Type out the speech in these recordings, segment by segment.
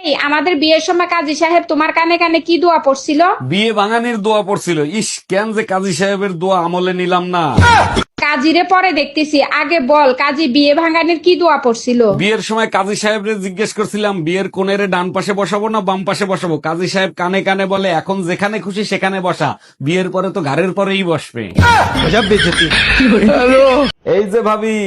এই আমাদের বিয়ের সময় কাজী সাহেব তোমার কানে কানে কি দোয়া পড়ছিল? বিয়ে ভাঙানির দোয়া পড়ছিল। ইস, কেন যে কাজী সাহেবের দোয়া আমলে নিলাম না। কাজীরে পরে দেখতেছি, আগে বল কাজী বিয়ে ভাঙানির কি দোয়া পড়ছিল? বিয়ের সময় কাজী সাহেবরে জিজ্ঞেস করছিলাম বিয়ের কোণেরে ডান পাশে বসাবো না বাম পাশে বসাবো। কাজী সাহেব কানে কানে বলে এখন যেখানে খুশি সেখানে বসা, বিয়ের পরে তো ঘাড়ের পরেই বসবে। এই যে ভাবি,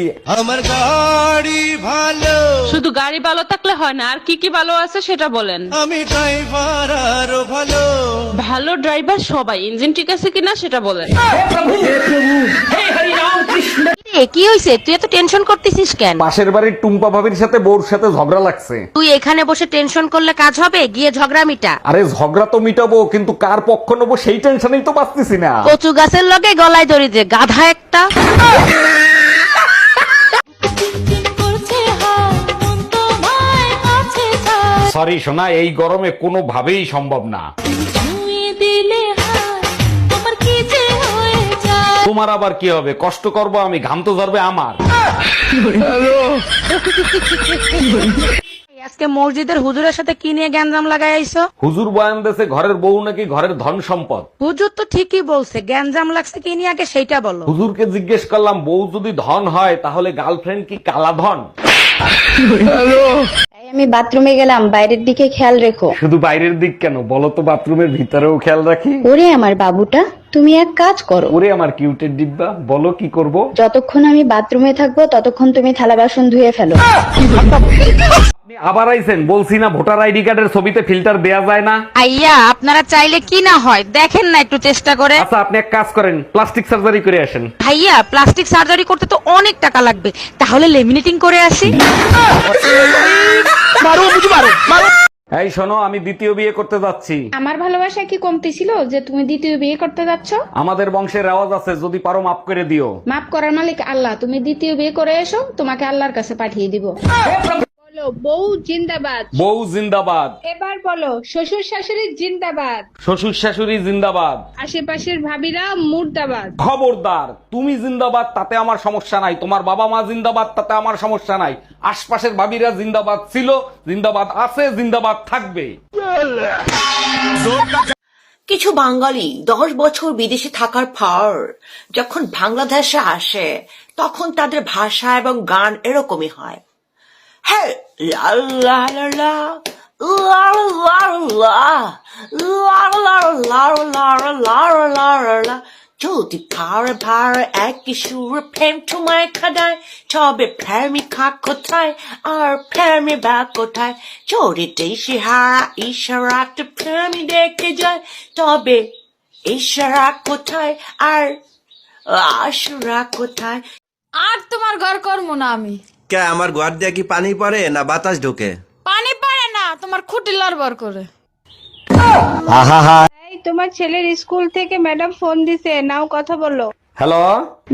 আমার গাড়ি ভালো, শুধু গাড়ি ভালো থাকলে হয় না, আর কি কি ভালো আছে সেটা বলেন। আমি ড্রাইভার আরো ভালো। ভালো ড্রাইভার সবাই, ইঞ্জিন ঠিক আছে কিনা সেটা বলেন। কি হয়েছে? তুই এত টেনশন করতেছিস কেন? পাশের বাড়ির টুম্পা ভাবির সাথে বউর সাথে ঝগড়া লাগছে। তুই এখানে বসে টেনশন করলে কাজ হবে? গিয়ে ঝগড়া মিটা। আরে ঝগড়া তো মিটাবো, কিন্তু কার পক্ষ নেবো সেই টেনশনেই তো পাচ্ছিস না। কচু গাছের লগে গলায় দড়ি দে, গাধা একটা। সরি সোনা, এই গরমে কোনোভাবেই সম্ভব না। তোমার আবার কি হবে? কষ্ট করব আমি, ঘাম তো ঝরবে আমার। আজকে মসজিদের হুজুরের সাথে কি নিয়ে গ্যাঞ্জাম লাগাই আইছো? হুজুর বয়ান দেশে ঘরের বউ নাকি ঘরের ধন সম্পদ। হুজুর তো ঠিকই বলছে, গ্যাঞ্জাম লাগছে কি নিয়ে আগে সেইটা বলো। হুজুরকে জিজ্ঞেস করলাম বউ যদি ধন হয় তাহলে গার্লফ্রেন্ড কি কালা ধন? আমি বাথরুমে গেলাম, বাইরের দিকে খেয়াল রেখো। শুধু বাইরের দিক কেন, বলো তো বাথরুমের ভিতরেও খেয়াল রাখি। ওরে আমার বাবুটা, তুমি এক কাজ করো, ওরে আমার কিউটের ডিব্বা, বলো কি করব? যতক্ষণ আমি বাথরুমে থাকবো ততক্ষণ তুমি থালা বাসন ধুয়ে ফেলো। আপনি আবার আইছেন, বলছি না ভোটার আইডি কার্ডের ছবিতে ফিল্টার দেয়া যায় না। আইয়া আপনারা চাইলে কি না হয় দেখেন না একটু চেষ্টা করে। আচ্ছা আপনি এক কাজ করেন, প্লাস্টিক সার্জারি করে আসেন। ভাইয়া প্লাস্টিক সার্জারি করতে তো অনেক টাকা লাগবে, তাহলে লেমিনেটিং করে আসি। এই শোনো, আমি দ্বিতীয় বিয়ে করতে যাচ্ছি। আমার ভালোবাসা কি কমতি ছিল যে তুমি দ্বিতীয় বিয়ে করতে যাচ্ছ? আমাদের বংশের রেওয়াজ আছে, যদি পারো মাফ করে দিও। মাফ করার মালিক আল্লাহ, তুমি দ্বিতীয় বিয়ে করে এসো, তোমাকে আল্লাহর কাছে পাঠিয়ে দিব। বলো বউ জিন্দাবাদ। বউ জিন্দাবাদ। এবার বলো শ্বশুর শাশুড়ি জিন্দাবাদ। শ্বশুর শাশুড়ি জিন্দাবাদ। আশেপাশের ভাবিরা মুর্দাবাদ। খবরদার, তুমি জিন্দাবাদ তাতে আমার সমস্যা নাই, তোমার বাবা মা জিন্দাবাদ তাতে আমার সমস্যা নাই, আশপাশের ভাবিরা জিন্দাবাদ ছিল, জিন্দাবাদ আছে, জিন্দাবাদ থাকবে। কিছু বাঙালি 10 বছর বিদেশে থাকার পর যখন বাংলাদেশে আসে তখন তাদের ভাষা এবং গান এরকমই হয়। হ্যাঁ, লা লা লা লা, লা লা লা, লা লা লা লা লা লা লা। যদি ভারে ভারে একই সুরে প্রেম তোমায় খাদায়, তবে প্রেমী খাক কোথায় আর প্রেমী বা কোথায়? যদি দেশে হারা ইশারাতে প্রেমী দেখে যায়, তবে ইশারা কোথায় আর আশরা কোথায়? আর তোমার ঘর করবো না আমি। কে আমার ঘর দিয়ে কি পানি পড়ে না বাতাস ঢোকে? পানি পারে না, তোমার খুঁটি লড়বড় করে। এই তোমার ছেলের স্কুল থেকে ম্যাডাম ফোন দিছে, নাও কথা বলো। হ্যালো,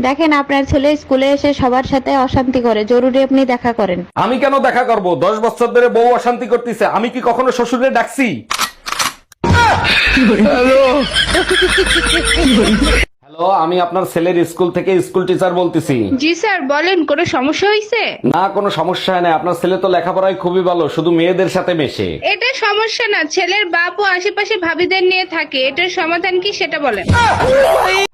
দেখেন আপনার ছেলে স্কুলে এসে সবার সাথে অশান্তি করে, জরুরি আপনি দেখা করেন। আমি কেন দেখা করব? 10 বছর ধরে বউ অশান্তি করতেছে, আমি কি কখনো শ্বশুরে ডাকছি? হ্যালো, আমি আপনার ছেলের স্কুল থেকে স্কুল টিচার বলতেছি। জি স্যার বলেন, কোনো সমস্যা হয়েছে? না, কোনো সমস্যা হয় না, আপনার ছেলে তো লেখাপড়ায় খুবই ভালো, শুধু মেয়েদের সাথে মেশে। এটা সমস্যা না, ছেলের বাপ ও আশেপাশে ভাবিদের নিয়ে থাকে, এটার সমাধান কি সেটা বলেন।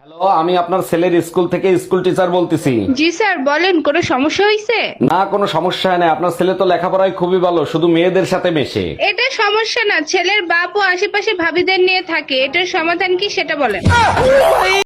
হ্যালো, আমি আপনার ছেলের স্কুল থেকে স্কুল টিচার বলতেছি। জি স্যার বলেন, কোনো সমস্যা হয়েছে? না, কোনো সমস্যা হয় না, আপনার ছেলে তো লেখাপড়ায় খুবই ভালো, শুধু মেয়েদের সাথে মেশে। এটা সমস্যা না, ছেলের বাপ ও আশেপাশে ভাবিদের নিয়ে থাকে, এটার সমাধান কি সেটা বলেন।